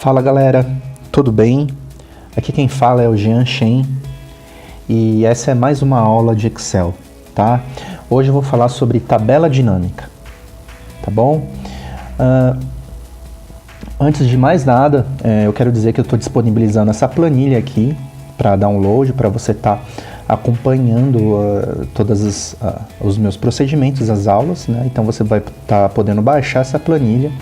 Fala galera, tudo bem? Aqui quem fala é o Jean Shen e essa é mais uma aula de Excel, tá? Hoje eu vou falar sobre tabela dinâmica, tá bom? Antes de mais nada, eu quero dizer que eu estou disponibilizando essa planilha aqui para download, para você estar acompanhando todos os meus procedimentos, as aulas, né? Então você vai estar podendo baixar essa planilha.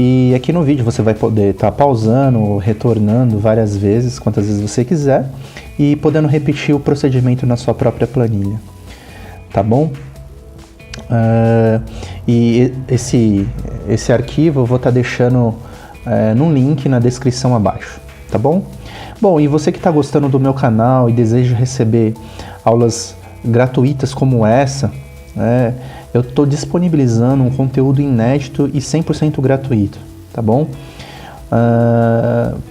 E aqui no vídeo você vai poder estar pausando, retornando várias vezes, quantas vezes você quiser, e podendo repetir o procedimento na sua própria planilha, tá bom? E esse arquivo eu vou estar deixando no link na descrição abaixo, tá bom? Bom, e você que está gostando do meu canal e deseja receber aulas gratuitas como essa, eu estou disponibilizando um conteúdo inédito e 100% gratuito, tá bom?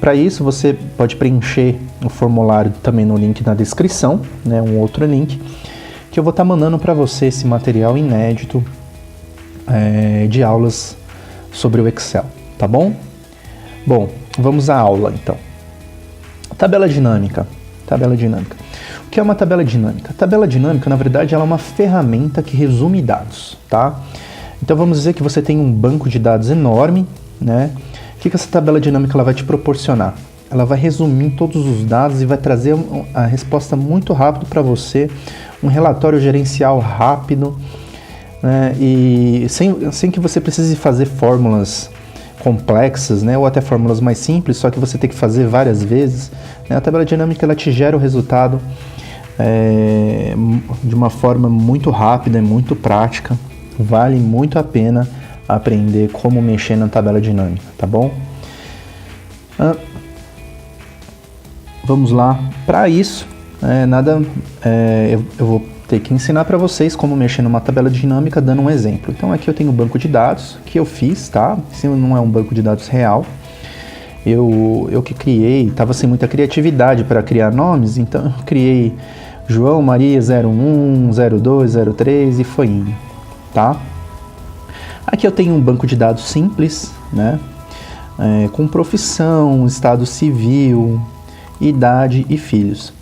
Para isso você pode preencher o formulário também no link na descrição, né, um outro link, que eu vou estar mandando para você esse material inédito de aulas sobre o Excel, tá bom? Bom, vamos à aula então. Tabela dinâmica. O que é uma tabela dinâmica? A tabela dinâmica, na verdade, ela é uma ferramenta que resume dados, tá? Então vamos dizer que você tem um banco de dados enorme, né? O que essa tabela dinâmica ela vai te proporcionar? Ela vai resumir todos os dados e vai trazer a resposta muito rápido para você, um relatório gerencial rápido, né? E sem que você precise fazer fórmulas complexas, né, ou até fórmulas mais simples, só que você tem que fazer várias vezes, né? A tabela dinâmica ela te gera o resultado de uma forma muito rápida e muito prática. Vale muito a pena aprender como mexer na tabela dinâmica, tá bom? Vamos lá. Para isso, eu vou ter que ensinar para vocês como mexer numa tabela dinâmica dando um exemplo. Então aqui eu tenho um banco de dados que eu fiz, tá? Esse não é um banco de dados real. Eu que criei, estava sem muita criatividade para criar nomes, então eu criei João Maria 01, 02, 03 e foi indo, tá? Aqui eu tenho um banco de dados simples, né? Com profissão, estado civil, idade e filhos.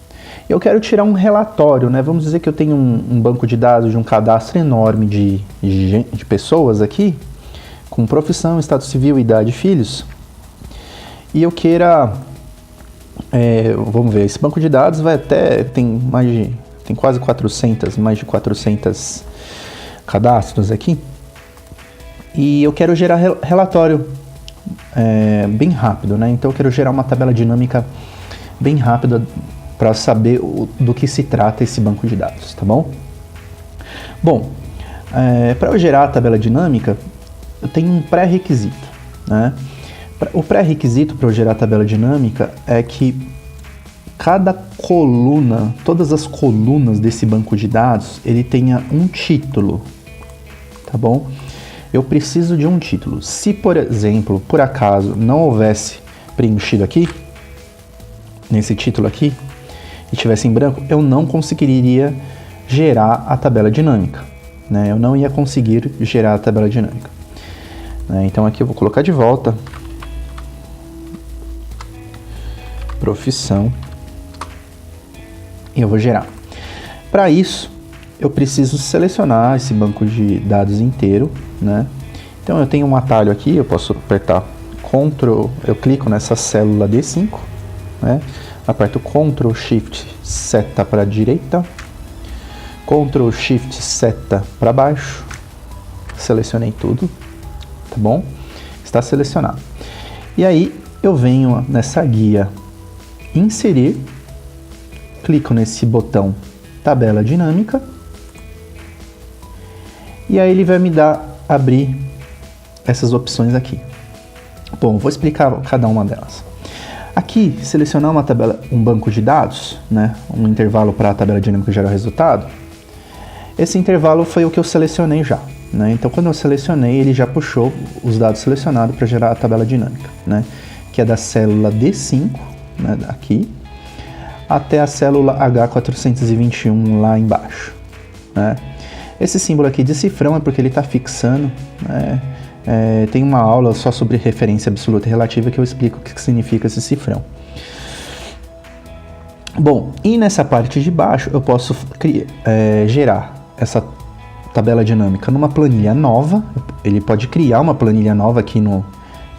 Eu quero tirar um relatório, né? Vamos dizer que eu tenho um banco de dados de um cadastro enorme de pessoas aqui, com profissão, estado civil, idade e filhos. E eu queira, vamos ver, esse banco de dados vai até, tem quase 400, mais de 400 cadastros aqui. E eu quero gerar relatório bem rápido, né? Então eu quero gerar uma tabela dinâmica bem rápida para saber do que se trata esse banco de dados, tá bom? Bom, para eu gerar a tabela dinâmica, eu tenho um pré-requisito, né? O pré-requisito para eu gerar a tabela dinâmica é que cada coluna, todas as colunas desse banco de dados, ele tenha um título, tá bom? Eu preciso de um título. Se, por exemplo, por acaso, não houvesse preenchido aqui, nesse título aqui, e tivesse em branco, eu não conseguiria gerar a tabela dinâmica, né? Eu não ia conseguir gerar a tabela dinâmica, né? Então aqui eu vou colocar de volta profissão e eu vou gerar. Para isso, eu preciso selecionar esse banco de dados inteiro, né? Então eu tenho um atalho aqui, eu posso apertar Ctrl, eu clico nessa célula D5, né? Aperto Ctrl Shift seta para a direita, Ctrl Shift seta para baixo, selecionei tudo, tá bom? Está selecionado. E aí eu venho nessa guia inserir, clico nesse botão tabela dinâmica e aí ele vai me abrir essas opções aqui. Bom, vou explicar cada uma delas. Aqui, selecionar um banco de dados, né, um intervalo para a tabela dinâmica gerar o resultado. Esse intervalo foi o que eu selecionei já, né? Então, quando eu selecionei, ele já puxou os dados selecionados para gerar a tabela dinâmica, né? Que é da célula D5, né, aqui, até a célula H421 lá embaixo, né? Esse símbolo aqui de cifrão é porque ele está fixando, né, tem uma aula só sobre referência absoluta e relativa que eu explico o que significa esse cifrão. Bom, e nessa parte de baixo eu posso gerar essa tabela dinâmica numa planilha nova. Ele pode criar uma planilha nova aqui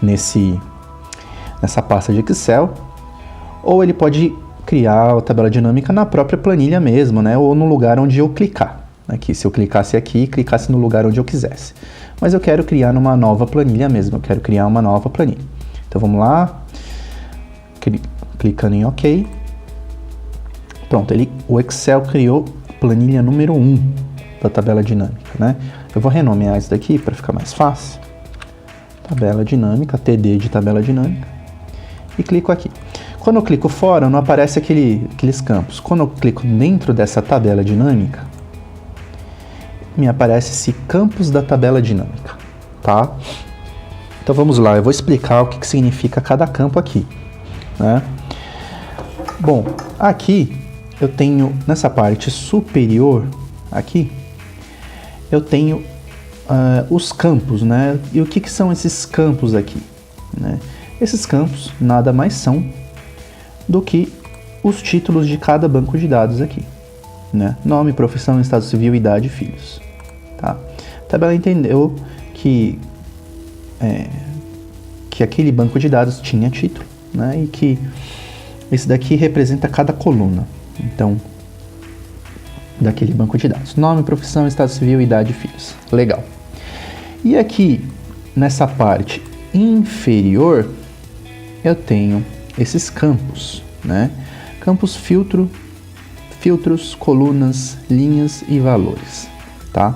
nessa pasta de Excel, ou ele pode criar a tabela dinâmica na própria planilha mesmo, né? Ou no lugar onde eu clicar. Aqui, se eu clicasse aqui e clicasse no lugar onde eu quisesse. Mas eu quero criar numa nova planilha mesmo, eu quero criar uma nova planilha. Então vamos lá, clicando em OK. Pronto, o Excel criou planilha número 1 da tabela dinâmica, né? Eu vou renomear isso daqui para ficar mais fácil. Tabela dinâmica, TD de tabela dinâmica. E clico aqui. Quando eu clico fora, não aparece aqueles campos. Quando eu clico dentro dessa tabela dinâmica, me aparece esse campos da tabela dinâmica, tá? Então vamos lá, eu vou explicar o que significa cada campo aqui, né? Bom, aqui eu tenho, nessa parte superior, aqui, eu tenho os campos, né? E o que são esses campos aqui, né? Esses campos nada mais são do que os títulos de cada banco de dados aqui, né? Nome, profissão, estado civil, idade, filhos, tá? A tabela entendeu que aquele banco de dados tinha título, né? E que esse daqui representa cada coluna, então, daquele banco de dados. Nome, profissão, estado civil, idade, filhos. Legal. E aqui, nessa parte inferior, eu tenho esses campos, né? Campos filtros, colunas, linhas e valores, tá?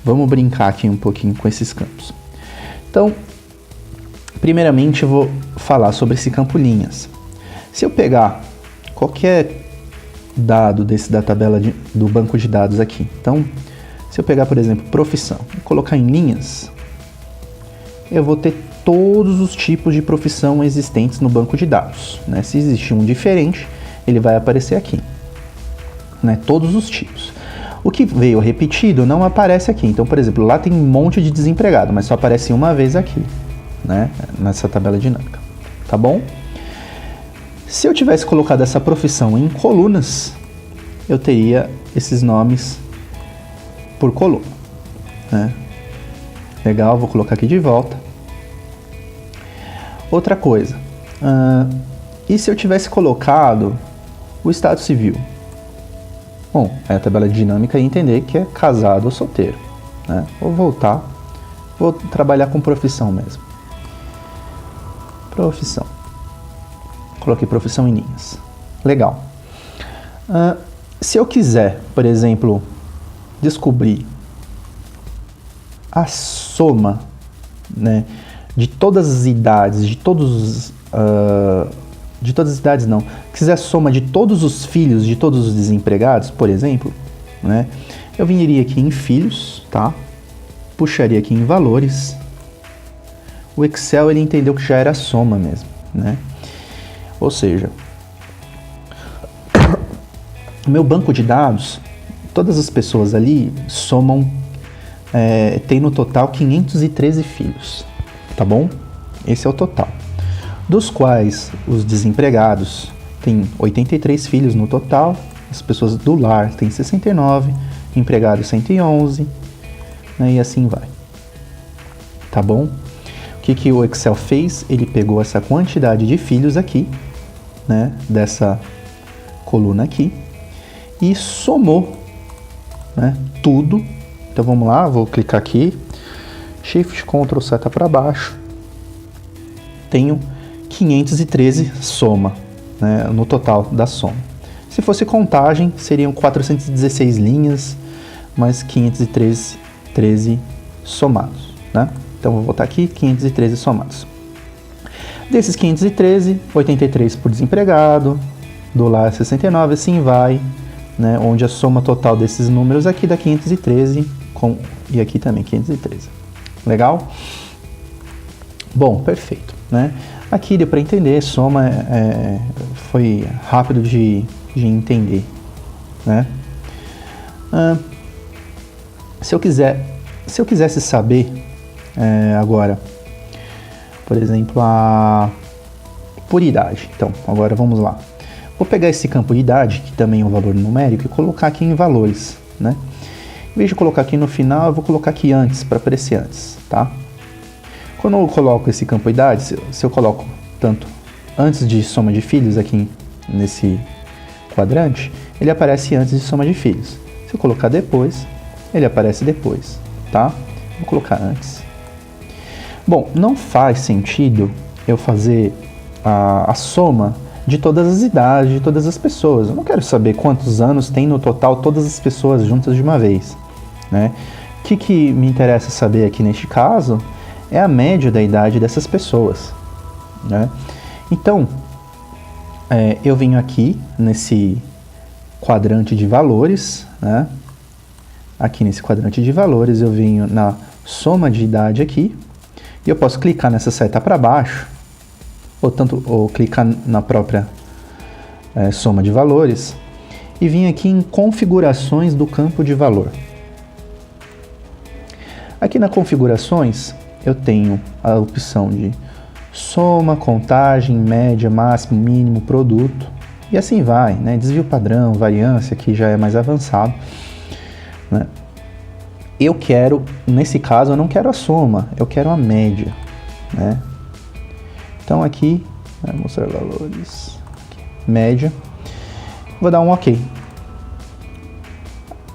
Vamos brincar aqui um pouquinho com esses campos. Então, primeiramente eu vou falar sobre esse campo linhas. Se eu pegar qualquer dado da tabela do banco de dados aqui, então, se eu pegar, por exemplo, profissão e colocar em linhas, eu vou ter todos os tipos de profissão existentes no banco de dados, né? Se existir um diferente, ele vai aparecer aqui, né? Todos os tipos. O que veio repetido não aparece aqui. Então, por exemplo, lá tem um monte de desempregado, mas só aparece uma vez aqui, né? Nessa tabela dinâmica, tá bom? Se eu tivesse colocado essa profissão em colunas, eu teria esses nomes por coluna, né? Legal, vou colocar aqui de volta. Outra coisa, e se eu tivesse colocado o estado civil? Bom, a tabela dinâmica ia entender que é casado ou solteiro, né? Vou voltar, vou trabalhar com profissão mesmo. Profissão. Coloquei profissão em linhas. Legal. Se eu quiser, por exemplo, descobrir a soma, né, de todas as idades, de todas as idades não, quiser a soma de todos os filhos de todos os desempregados, por exemplo, né, eu viria aqui em filhos, tá? Puxaria aqui em valores. O Excel, ele entendeu que já era a soma mesmo, né? Ou seja, o meu banco de dados, todas as pessoas ali somam, tem no total 513 filhos, tá bom? Esse é o total. Dos quais os desempregados têm 83 filhos no total, as pessoas do lar têm 69, empregados 111, né, e assim vai. Tá bom? O que o Excel fez? Ele pegou essa quantidade de filhos aqui, né, dessa coluna aqui, e somou, né, tudo. Então vamos lá, vou clicar aqui, Shift, Ctrl, seta para baixo, tenho 513 soma, né, no total da soma. Se fosse contagem, seriam 416 linhas, mais 513 somados, né? Então vou voltar aqui, 513 somados. Desses 513, 83 por desempregado, do lar 69, assim vai, né, onde a soma total desses números aqui dá 513, e aqui também 513. Legal? Bom, perfeito, né? Aqui deu para entender, soma foi rápido de entender, né? Se eu quisesse saber agora, por exemplo, por idade. Então, agora vamos lá. Vou pegar esse campo de idade, que também é um valor numérico, e colocar aqui em valores, né? Em vez de colocar aqui no final, eu vou colocar aqui antes, para aparecer antes, tá? Quando eu coloco esse campo de idade, se eu coloco tanto antes de soma de filhos aqui nesse quadrante, ele aparece antes de soma de filhos. Se eu colocar depois, ele aparece depois, tá? Vou colocar antes. Bom, não faz sentido eu fazer a soma de todas as idades, de todas as pessoas. Eu não quero saber quantos anos tem no total todas as pessoas juntas de uma vez, né? O que me interessa saber aqui neste caso é a média da idade dessas pessoas, né? Então, eu venho aqui nesse quadrante de valores, né? Aqui nesse quadrante de valores eu venho na soma de idade aqui, e eu posso clicar nessa seta para baixo, ou clicar na própria soma de valores, e vim aqui em configurações do campo de valor. Aqui na configurações eu tenho a opção de soma, contagem, média, máximo, mínimo, produto, e assim vai, né? Desvio padrão, variância, que já é mais avançado, né? Eu quero, nesse caso, eu não quero a soma, eu quero a média, né? Então aqui, mostrar valores, média, vou dar um OK.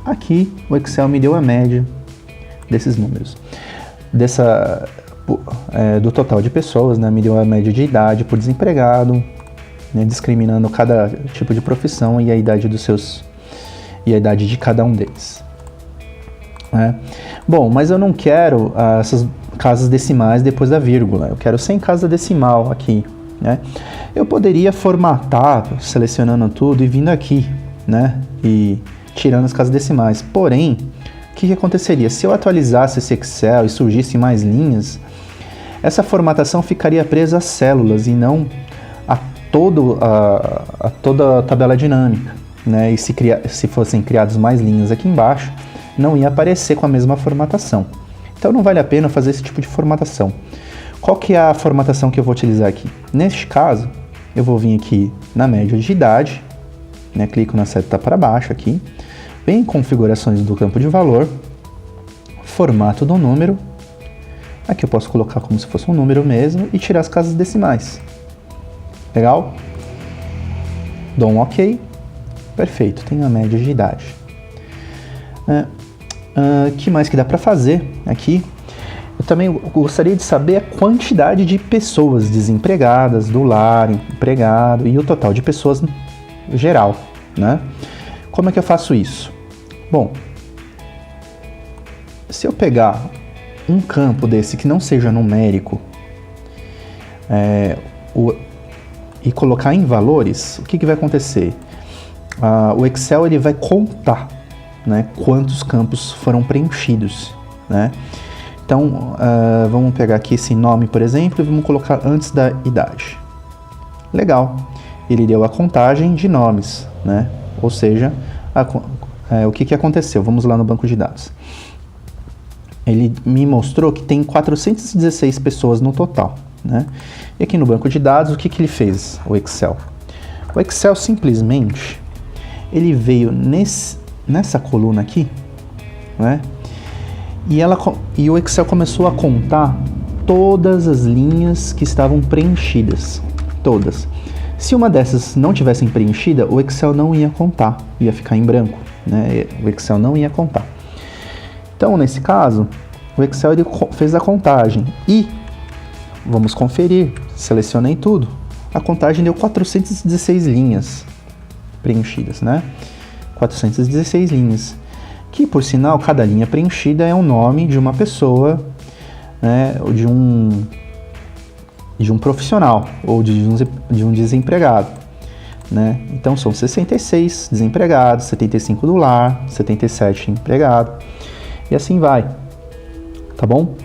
Aqui o Excel me deu a média desses números, do total de pessoas, né? Me deu a média de idade por desempregado, né? Discriminando cada tipo de profissão e a idade e a idade de cada um deles. Bom, mas eu não quero essas casas decimais depois da vírgula, eu quero sem casa decimal aqui, né? Eu poderia formatar, selecionando tudo e vindo aqui, né? E tirando as casas decimais, porém, o que aconteceria? Se eu atualizasse esse Excel e surgissem mais linhas, essa formatação ficaria presa às células e não a toda a tabela dinâmica, né? E se fossem criadas mais linhas aqui embaixo, não ia aparecer com a mesma formatação. Então não vale a pena fazer esse tipo de formatação. Qual que é a formatação que eu vou utilizar aqui? Neste caso, eu vou vir aqui na média de idade, né? Clico na seta para baixo aqui, venho em configurações do campo de valor, formato do número, aqui eu posso colocar como se fosse um número mesmo e tirar as casas decimais. Legal? Dou um OK. Perfeito, tenho a média de idade. Que mais que dá para fazer aqui? Eu também gostaria de saber a quantidade de pessoas desempregadas, do lar, empregado e o total de pessoas geral, né? Como é que eu faço isso? Bom, se eu pegar um campo desse que não seja numérico e colocar em valores, o que vai acontecer? O Excel ele vai contar, né, quantos campos foram preenchidos, né? Então, vamos pegar aqui esse nome, por exemplo, e vamos colocar antes da idade. Legal, ele deu a contagem de nomes, né? Ou seja, o que aconteceu? Vamos lá no banco de dados. Ele me mostrou que tem 416 pessoas no total, né? E aqui no banco de dados, o que ele fez, o Excel? O Excel simplesmente, ele veio nessa coluna aqui, né? E o Excel começou a contar todas as linhas que estavam preenchidas, todas. Se uma dessas não tivessem preenchida, o Excel não ia contar, ia ficar em branco, né? O Excel não ia contar. Então, nesse caso, o Excel ele fez a contagem e, vamos conferir, selecionei tudo, a contagem deu 416 linhas preenchidas, né? 416 linhas, que por sinal, cada linha preenchida é um nome de uma pessoa, né, ou de um profissional, ou de um desempregado, né? Então são 66 desempregados, 75 do lar, 77 empregado, e assim vai, tá bom?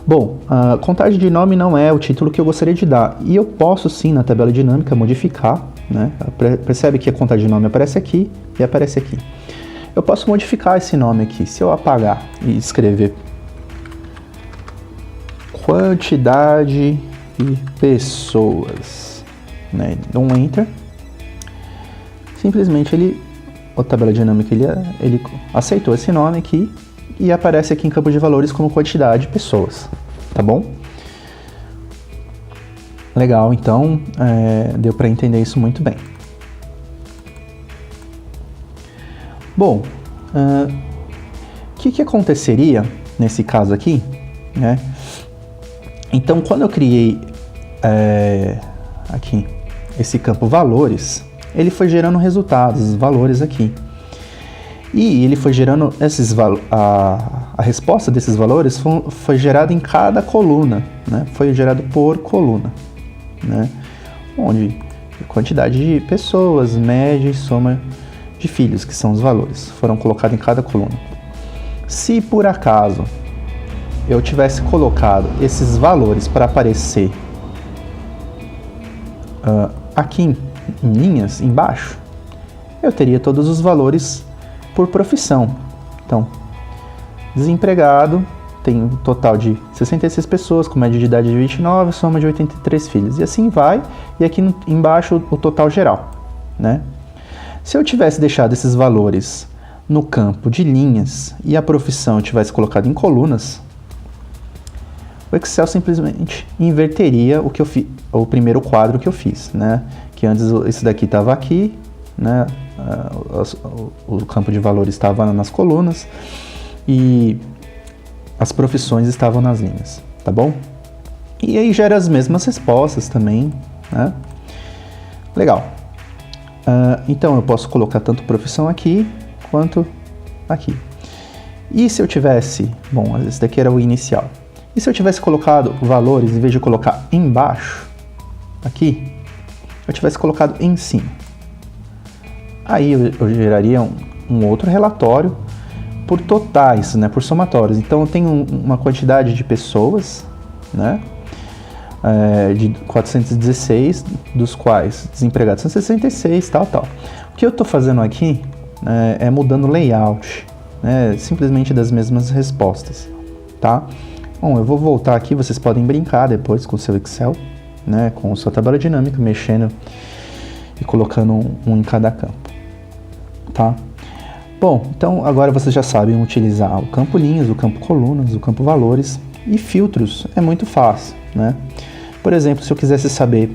Bom, a contagem de nome não é o título que eu gostaria de dar, e eu posso sim na tabela dinâmica modificar, né? Percebe que a contagem de nome aparece aqui e aparece aqui. Eu posso modificar esse nome aqui, se eu apagar e escrever quantidade de pessoas, né? Dou um Enter. Simplesmente a tabela dinâmica ele aceitou esse nome aqui e aparece aqui em campo de valores como quantidade de pessoas, tá bom? Legal, então deu para entender isso muito bem. Bom, o que aconteceria nesse caso aqui, né? Então, quando eu criei aqui esse campo valores, ele foi gerando resultados, valores aqui. E ele foi gerando a resposta desses valores foi gerada em cada coluna, né? Foi gerado por coluna, né? Onde quantidade de pessoas, média e soma de filhos, que são os valores, foram colocados em cada coluna. Se por acaso eu tivesse colocado esses valores para aparecer aqui em linhas embaixo, eu teria todos os valores por profissão. Então, desempregado tem um total de 66 pessoas, com média de idade de 29, soma de 83 filhos. E assim vai, e aqui embaixo o total geral, né? Se eu tivesse deixado esses valores no campo de linhas e a profissão eu tivesse colocado em colunas, o Excel simplesmente inverteria o primeiro quadro que eu fiz, né? Que antes esse daqui estava aqui, né? O campo de valores estava nas colunas e as profissões estavam nas linhas, tá bom? E aí gera as mesmas respostas também, né? Legal. Então eu posso colocar tanto profissão aqui quanto aqui. E se eu tivesse, bom, esse daqui era o inicial. E se eu tivesse colocado valores, em vez de colocar embaixo, aqui, eu tivesse colocado em cima. Aí eu geraria um outro relatório por totais, né, por somatórios. Então eu tenho uma quantidade de pessoas, né, de 416, dos quais desempregados são 66, tal. O que eu estou fazendo aqui é mudando o layout, né, simplesmente das mesmas respostas, tá? Bom, eu vou voltar aqui, vocês podem brincar depois com o seu Excel, né, com a sua tabela dinâmica, mexendo e colocando um em cada campo, tá? Bom, então agora vocês já sabem utilizar o campo linhas, o campo colunas, o campo valores e filtros. É muito fácil, né? Por exemplo, se eu quisesse saber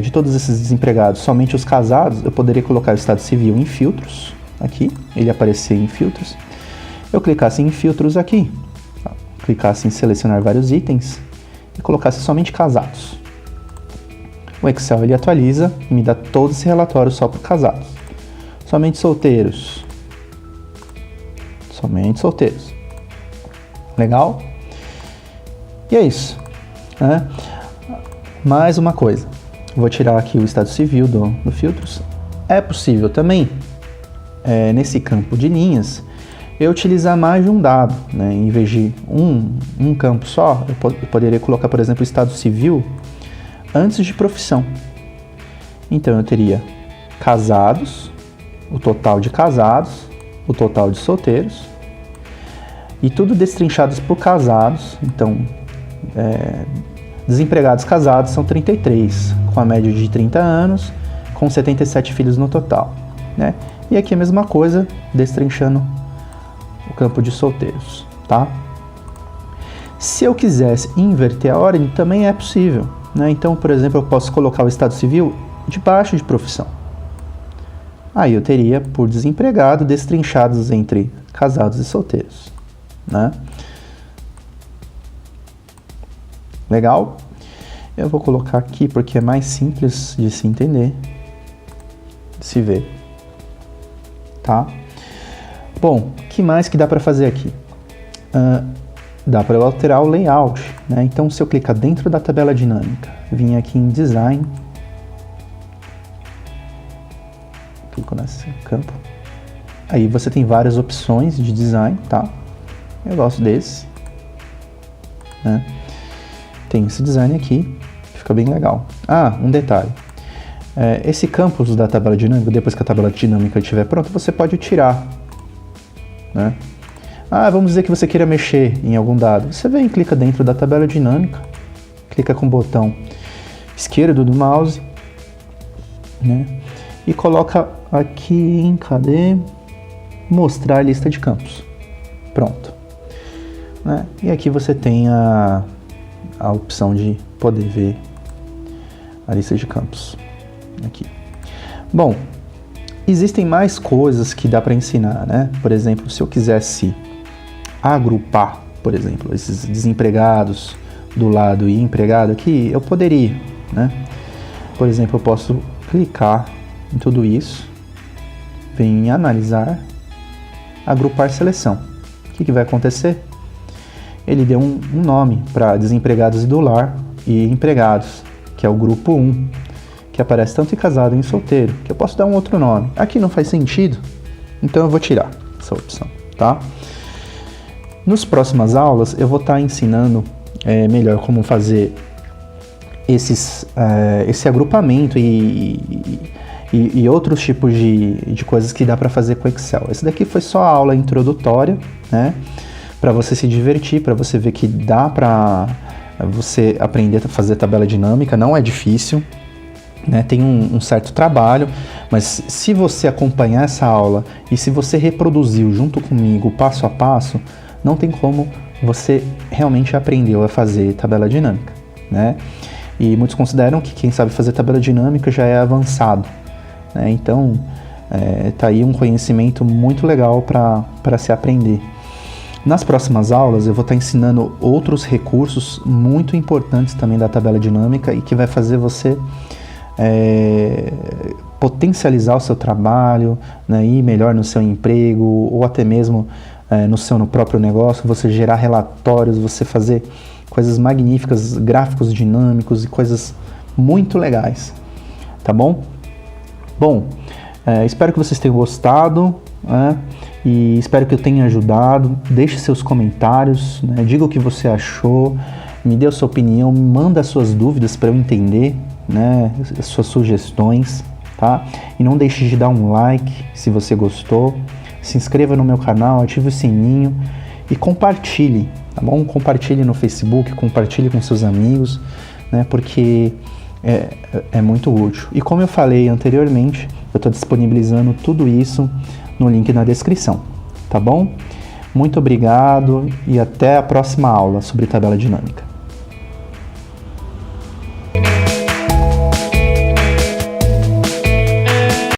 de todos esses desempregados, somente os casados, eu poderia colocar o estado civil em filtros, aqui, ele aparecer em filtros. Eu clicasse em filtros aqui, clicasse em selecionar vários itens e colocasse somente casados. O Excel ele atualiza e me dá todo esse relatório só para casados. Somente solteiros. Somente solteiros. Legal? E é isso, né? Mais uma coisa. Vou tirar aqui o estado civil do filtros. É possível também, nesse campo de linhas, eu utilizar mais de um dado, né? Em vez de um campo só, eu poderia colocar, por exemplo, o estado civil antes de profissão. Então eu teria casados, o total de casados, o total de solteiros, e tudo destrinchados por casados. Então, desempregados casados são 33, com a média de 30 anos, com 77 filhos no total, né? E aqui a mesma coisa, destrinchando o campo de solteiros, tá? Se eu quisesse inverter a ordem, também é possível, né? Então, por exemplo, eu posso colocar o estado civil debaixo de profissão. Aí eu teria por desempregado destrinchados entre casados e solteiros, né? Legal? Eu vou colocar aqui porque é mais simples de se entender, de se ver, tá? Bom, o que mais que dá para fazer aqui? Dá para alterar o layout, né? Então, se eu clicar dentro da tabela dinâmica, vim aqui em Design, clico nesse campo, aí você tem várias opções de design, tá? Eu gosto desse, né? Tem esse design aqui, que fica bem legal. Um detalhe. Esse campo da tabela dinâmica, depois que a tabela dinâmica estiver pronta, você pode tirar, né? Vamos dizer que você queira mexer em algum dado. Você vem e clica dentro da tabela dinâmica, clica com o botão esquerdo do mouse, né? E coloca aqui em mostrar a lista de campos. Pronto. Né? E aqui você tem a opção de poder ver a lista de campos. Aqui. Bom, existem mais coisas que dá para ensinar, né? Por exemplo, se eu quisesse agrupar, por exemplo, esses desempregados do lado e empregado aqui, eu poderia, né? Por exemplo, eu posso clicar em tudo isso, vem em analisar, agrupar seleção. O que vai acontecer? Ele deu um nome para desempregados do lar e empregados, que é o grupo 1, que aparece tanto em casado e em solteiro, que eu posso dar um outro nome. Aqui não faz sentido, então eu vou tirar essa opção, tá? Nas próximas aulas eu vou estar ensinando melhor como fazer esse agrupamento e outros tipos de coisas que dá para fazer com Excel. Esse daqui foi só a aula introdutória, né? Para você se divertir, para você ver que dá para você aprender a fazer tabela dinâmica, não é difícil, né? Tem um certo trabalho, mas se você acompanhar essa aula e se você reproduziu junto comigo passo a passo, não tem como você realmente aprendeu a fazer tabela dinâmica, né? E muitos consideram que quem sabe fazer tabela dinâmica já é avançado, né? Então, tá aí um conhecimento muito legal para se aprender. Nas próximas aulas eu vou estar ensinando outros recursos muito importantes também da tabela dinâmica e que vai fazer você potencializar o seu trabalho, né, ir melhor no seu emprego ou até mesmo no próprio negócio, você gerar relatórios, você fazer coisas magníficas, gráficos dinâmicos e coisas muito legais, tá bom? Bom, espero que vocês tenham gostado, né? E espero que eu tenha ajudado. Deixe seus comentários, né? Diga o que você achou, me dê a sua opinião, me manda as suas dúvidas para eu entender, né? As suas sugestões, tá? E não deixe de dar um like se você gostou, se inscreva no meu canal, ative o sininho e compartilhe, tá bom? Compartilhe no Facebook, compartilhe com seus amigos, né? Porque é muito útil. E como eu falei anteriormente, eu estou disponibilizando tudo isso no link na descrição, tá bom? Muito obrigado e até a próxima aula sobre tabela dinâmica.